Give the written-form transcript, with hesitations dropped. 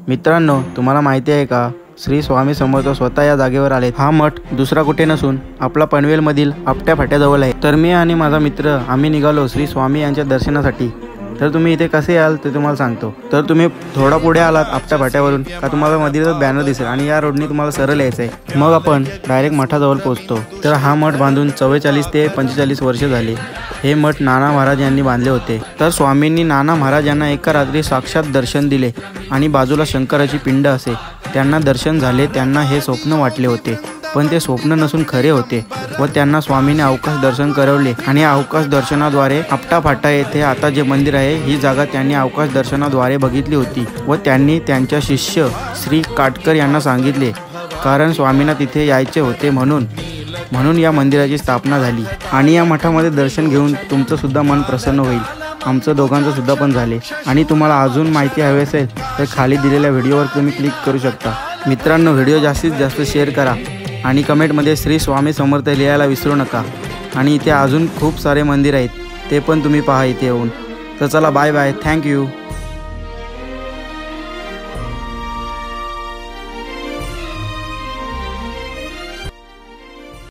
मित्रांनो, तुम्हाला माहिती आहे का, श्री स्वामी समर्थ स्वतः या जागेवर आले। हा मठ दुसरा कुठे नसून आपला पनवेलमधील आपट्या फाट्याजवळ आहे। तर मी आणि माझा मित्र आम्ही निघालो श्री स्वामी यांच्या दर्शनासाठी। तर तुम्ही इथे कसे याल ते तुम्हाला सांगतो। तर तुम्ही थोडा पुढे आलात आपट्या फाट्यावरून का तुम्हाला मधील बॅनर दिसेल आणि या रोडने तुम्हाला सरळ यायचं आहे। मग आपण डायरेक्ट मठाजवळ पोहोचतो। तर हा मठ बांधून 44 ते 45 वर्ष झाले। हे मठ नाना महाराज यांनी बांधले होते। तर स्वामींनी नाना महाराज यांना एका रात्री साक्षात दर्शन दिले आणि बाजूला शंकराची पिंड असे। त्यांना दर्शन झाले। त्यांना हे स्वप्न वाटले होते, पण ते स्वप्न नसून खरे होते व त्यांना स्वामीने अवकाश दर्शन करवले आणि अवकाश दर्शनाद्वारे आपटा फाटा येथे आता जे मंदिर आहे ही जागा त्यांनी अवकाश दर्शनाद्वारे बघितली होती व त्यांनी त्यांच्या शिष्य श्री काटकर यांना सांगितले, कारण स्वामींना तिथे यायचे होते म्हणून या मंदिराची स्थापना झाली। आणि या मठामध्ये दर्शन घेऊन तुमचं सुद्धा मन प्रसन्न होईल, आमचं दोघांचं सुद्धा पण झाले। आणि तुम्हाला अजून माहिती हवी असेल तर खाली दिलेल्या व्हिडिओवर तुम्ही क्लिक करू शकता। मित्रांनो, व्हिडिओ जास्तीत जास्त शेअर करा आणि कमेंटमध्ये श्री स्वामी समर्थ लिहायला विसरू नका। आणि इथे अजून खूप सारे मंदिर आहेत, ते पण तुम्ही पहा इथे येऊन। तर चला, बाय बाय, थँक्यू।